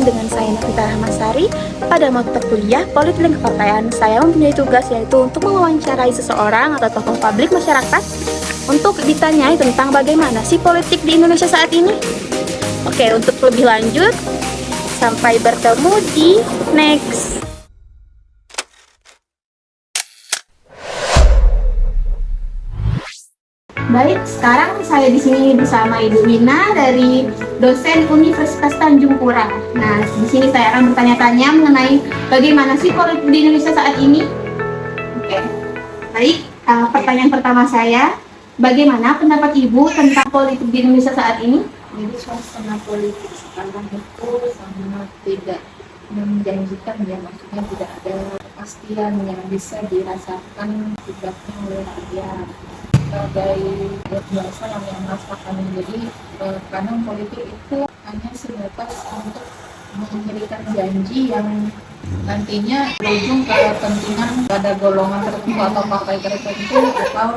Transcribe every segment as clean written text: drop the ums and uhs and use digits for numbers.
dengan saya Nafita Rahmasari. Pada mata kuliah Politik dan Kepartaian, saya mempunyai tugas yaitu untuk mewawancarai seseorang atau tokoh publik masyarakat untuk ditanyai tentang bagaimana sih politik di Indonesia saat ini. Oke, untuk lebih lanjut, sampai bertemu di next. Baik, sekarang saya di sini bersama Ibu Wina dari dosen Universitas Tanjung Pura. Nah, di sini saya akan bertanya-tanya mengenai bagaimana sih politik di Indonesia saat ini. Oke, baik. Pertanyaan pertama saya, bagaimana pendapat Ibu tentang politik di Indonesia saat ini? Jadi suasana politik sekarang itu sangat tidak menjanjikan, ya, maksudnya tidak ada kepastian yang bisa dirasakan akibatnya oleh rakyat sebagai biasa yang merasakan. Jadi kadang politik itu hanya sebatas untuk memberikan janji yang nantinya berujung ke kepentingan pada golongan tertentu atau partai tertentu atau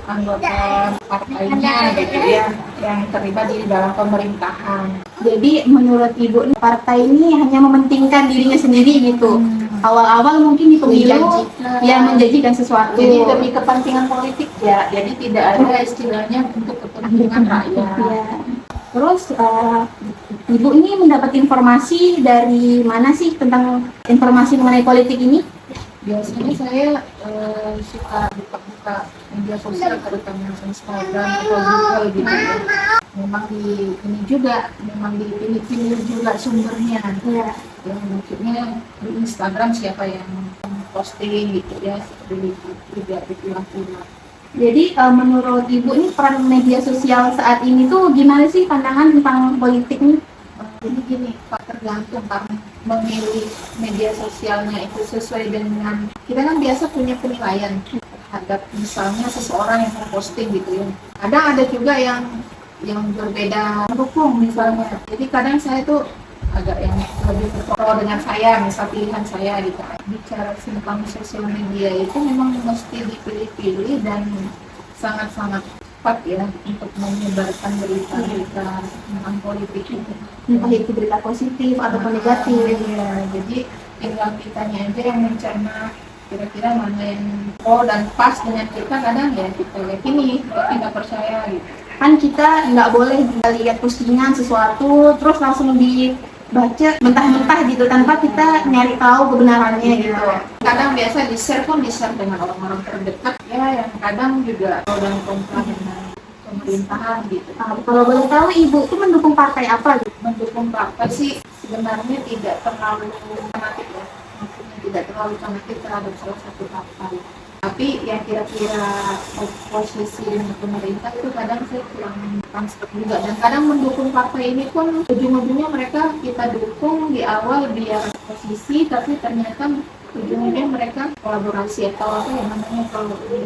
anggota partainya gitu ya, yang terlibat di dalam pemerintahan. Jadi menurut Ibu, partai ini hanya mementingkan dirinya sendiri gitu. Awal-awal mungkin di pemilu ya menjanjikan sesuatu. Jadi demi kepentingan politik ya, jadi tidak ada istilahnya untuk kepentingan rakyat. Ya. Terus Ibu ini mendapat informasi dari mana sih tentang informasi mengenai politik ini? Biasanya saya suka buka-buka media sosial, terutama Instagram atau Google gitu ya. Memang ini juga memang dipilih-pilih juga sumbernya. Ya. Yang maksudnya di Instagram siapa yang posting gitu ya, seperti itu juga dipilah-pilah. Jadi menurut Ibu ini peran media sosial saat ini tuh gimana sih pandangan tentang politik nih? Jadi gini, Pak, tergantung karena memilih media sosialnya itu sesuai dengan kita kan biasa punya penilaian terhadap misalnya seseorang yang posting gitu ya. Kadang ada juga yang berbeda mendukung misalnya. Jadi kadang saya tuh agak yang lebih pro dengan saya, misal pilihan saya gitu. Bicara tentang sosial media itu memang mesti dipilih-pilih dan sangat-sangat tepat ya untuk menyebarkan berita-berita tentang politik itu. Entah itu berita positif ataupun negatif. Ya, jadi tinggal kitanya aja yang mencerna kira-kira mana yang pro dan pas dengan kita. Kadang ya kita yakini, tapi nggak percaya gitu. Kan kita nggak boleh lihat postingan sesuatu terus langsung dibaca mentah-mentah gitu tanpa kita nyari tahu kebenarannya gitu. Kadang biasa di-share dengan orang-orang terdekat ya, yang kadang juga pro dan kontra dengan pemerintahan gitu. Kalau boleh tahu Ibu itu mendukung partai apa gitu? Mendukung partai sih sebenarnya tidak terlalu fanatik ya, maksudnya tidak terlalu fanatik terhadap salah satu partai. Tapi yang kira-kira oposisi dengan pemerintah itu kadang saya kurang transport juga, dan kadang mendukung partai ini pun ujung-ujungnya mereka kita dukung di awal biar oposisi, tapi ternyata ujung-ujungnya mereka kolaborasi atau apa yang namanya kalau di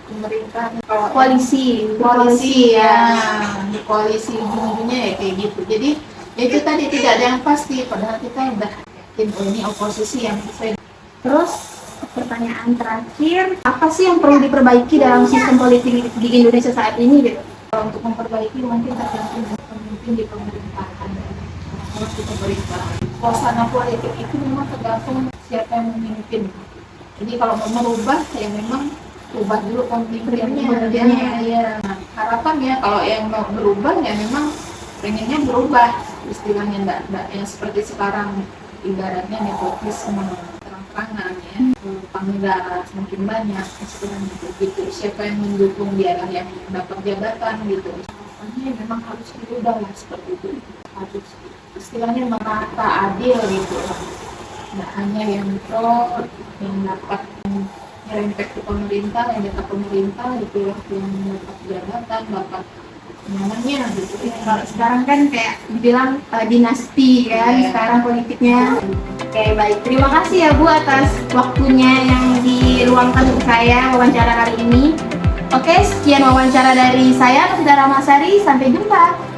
pemerintah Koalisi ya, di koalisi ujung-ujungnya ya kayak gitu. Jadi ya itu tadi tidak ada yang pasti, padahal kita udah yakin ini oposisi yang sesuai. Terus pertanyaan terakhir, apa sih yang perlu diperbaiki dalam sistem politik di Indonesia saat ini gitu? Kalau untuk memperbaiki mungkin tergantung pemimpin di pemerintahan, harus di pemerintahan. Suasana politik itu memang tergantung siapa yang memimpin. Jadi kalau mau merubah ya memang ubah dulu pemimpinnya. Ya. Harapan ya kalau yang mau berubah ya memang pengennya berubah, istilahnya enggak yang seperti sekarang ibaratnya nepotisme terang-terangan ya, pengendara semakin banyak istilahnya begitu. Siapa yang mendukung dialah yang dapat jabatan gitu. Makanya memang harus dirubah lah seperti itu. Harus istilahnya merata, adil gitu. Nggak hanya yang pro yang dapat nyerempet ke pemerintah, yang dekat pemerintah itu yang dapat jabatan, dapat namanya gitu. Kalau sekarang kan kayak dibilang dinasti kan, sekarang politiknya. Oke, baik. Terima kasih ya Bu atas waktunya yang diluangkan untuk saya wawancara hari ini. Oke, sekian wawancara dari saya, Nafita Rahmasari. Sampai jumpa.